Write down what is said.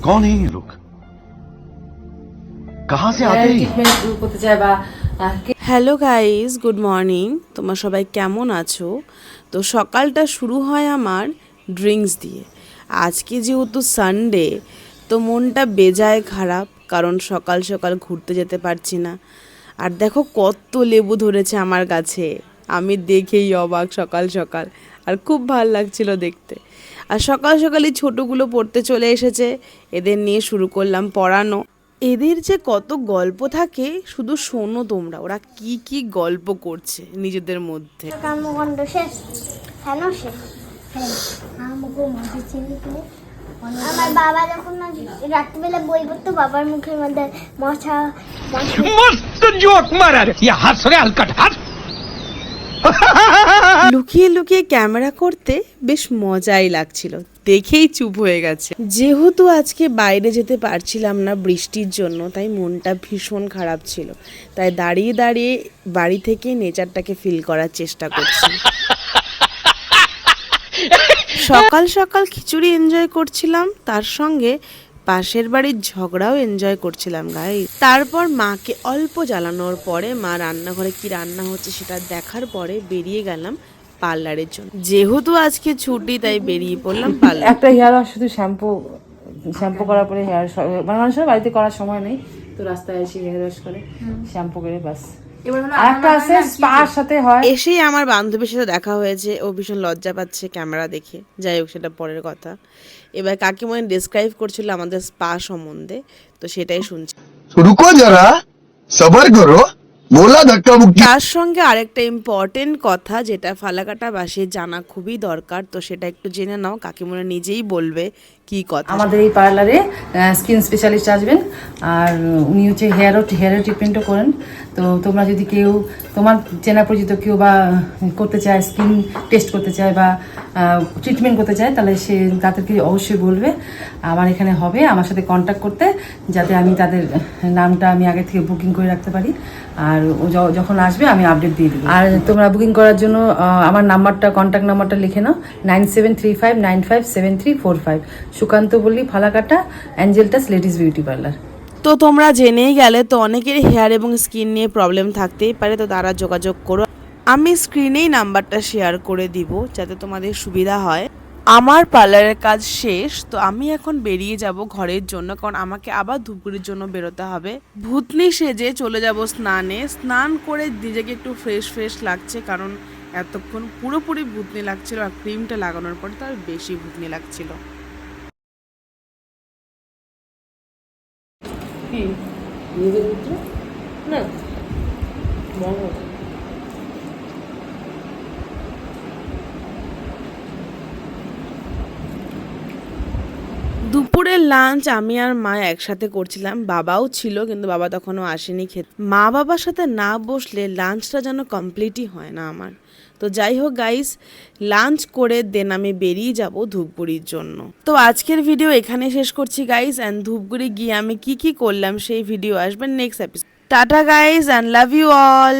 कौन है ये लोग, कहाँ से आते हैं? Hello guys, good morning. তোমরা সবাই কেমন আছো? তো সকালটা শুরু হয় আমার ড্রিঙ্কস দিয়ে। আজকে যেহেতু সানডে, তো মনটা বেজায় খারাপ, কারণ সকাল সকাল ঘুরতে যেতে পারছি না। আর দেখো কত লেবু ধরেছে আমার গাছে, আমি দেখেই অবাক সকাল সকাল। আর খুব ভাল লাগছিল দেখতে। আর সকাল সকালই ছোটোগুলো পড়তে চলে এসেছে, এদের নিয়ে শুরু করলাম পড়ানো। এদের যে কত গল্প থাকে, শুধু শোনো তোমরা ওরা কি কি গল্প করছে নিজেদের মধ্যে। কর্মকাণ্ড শেষ, কেন শেষ? আমার বাবা যখন রাত্রিবেলা বই পড়তো, বাবার মুখের মধ্যে মশা লুকিয়ে লুকিয়ে ক্যামেরা করতে বেশ মজাই লাগছিল, দেখেই চুপ হয়ে গেছে। যেহেতু আজকে বাইরে যেতে পারছিলাম না বৃষ্টির জন্য, তাই মনটা ভীষণ খারাপ ছিল। তাই দাঁড়িয়ে দাঁড়িয়ে বাড়ি থেকে নেচারটাকে ফিল করার চেষ্টা করছি। সকাল সকাল খিচুড়ি এনজয় করছিলাম, তার সঙ্গে পাশের বাড়ির ঝগড়াও এনজয় করছিলাম গাই। তারপর মাকে অল্প জ্বালানোর পরে মা রান্নাঘরে কি রান্না হচ্ছে সেটা দেখার পরে বেরিয়ে গেলাম পার্লারের জন্য। যেহেতু আজকে ছুটি, তাই বেরিয়ে পড়লাম পার্লার। একটা হেয়ার ওয়াশ, শুধু শ্যাম্পু করার পরে হেয়ার, মানে মানুষের বাড়িতে করার সময় নেই, তো রাস্তায় এসে হেয়ার ওয়াশ করে শ্যাম্পু করে বাস। একটা আছে স্পার সাথে হয়। এসেই আমার বান্ধবীর সাথে দেখা হয়েছে, ও ভীষণ লজ্জা পাচ্ছে ক্যামেরা দেখে। যাই হোক, সেটা পরের কথা। এবার কাকিমণি ডেসক্রাইব করছিল আমাদের স্পা সম্বন্ধে, তো সেটাই শুনছি। রুকো যারা, সবার করো, মোলা ধাক্কা মুক্কি। তার সঙ্গে আরেকটা ইম্পর্টেন্ট কথা, যেটা ফালাকাটা বাসে জানা খুবই দরকার, তো সেটা একটু জেনে নাও। কাকিমণি নিজেই বলবে কি কথা। আমাদের এই পার্লারে স্কিন স্পেশালিস্ট আসবেন, আর উনি হচ্ছে হেয়ার ট্রিটমেন্টও করেন। তো তোমরা যদি কেউ, তোমার চেনা পরিচিত কেউ বা করতে চায়, স্কিন টেস্ট করতে চায় বা ট্রিটমেন্ট করতে চায়, তাহলে সে তাদেরকে অবশ্যই বলবে আমার এখানে হবে, আমার সাথে কন্ট্যাক্ট করতে, যাতে আমি তাদের নামটা আমি আগে থেকে বুকিং করে রাখতে পারি। আর ও যখন আসবে আমি আপডেট দিয়ে দিই। আর তোমরা বুকিং করার জন্য আমার নাম্বারটা, কন্ট্যাক্ট নাম্বারটা লিখে নাও, 9735957345। সুকান্ত বললি, ফালাকাটা, অ্যাঞ্জেলটাস লেডিস বিউটি পার্লার। তো তোমরা জেনেই গেলে, তো অনেকের হেয়ার এবং স্কিন নিয়ে প্রবলেম থাকতেই পারে, তো তারা যোগাযোগ করো। আমি স্ক্রিনেই নাম্বারটা শেয়ার করে দিব, যাতে তোমাদের সুবিধা হয়। আমার পার্লারের কাজ শেষ, তো আমি এখন বেরিয়ে যাব ঘরের জন্য, কারণ আমাকে আবার ধূপগুড়ির জন্য বেরোতে হবে। ভূতনি সেজে চলে যাব স্নানে। স্নান করে নিজেকে একটু ফ্রেশ লাগছে, কারণ এতক্ষণ পুরোপুরি ভূতনি লাগছিল, আর ক্রিমটা লাগানোর পরে তো আর বেশি ভূতনি লাগছিল। দুপুরের লাঞ্চ আমি আর মা একসাথে করছিলাম, বাবাও ছিল, কিন্তু বাবা তখনও আসেনি খেতে। মা বাবার সাথে না বসলে লাঞ্চটা যেন কমপ্লিটই হয় না আমার। তো যাই হোক গাইস, লাঞ্চ করে দেন আমি বেরিয়ে যাব ধূপগুড়ির জন্য। তো আজকের ভিডিও এখানে শেষ করছি গাইস, অ্যান্ড ধূপগুড়ি গিয়ে আমি কি কি করলাম সেই ভিডিও আসবে next episode. Tata guys, and love you all.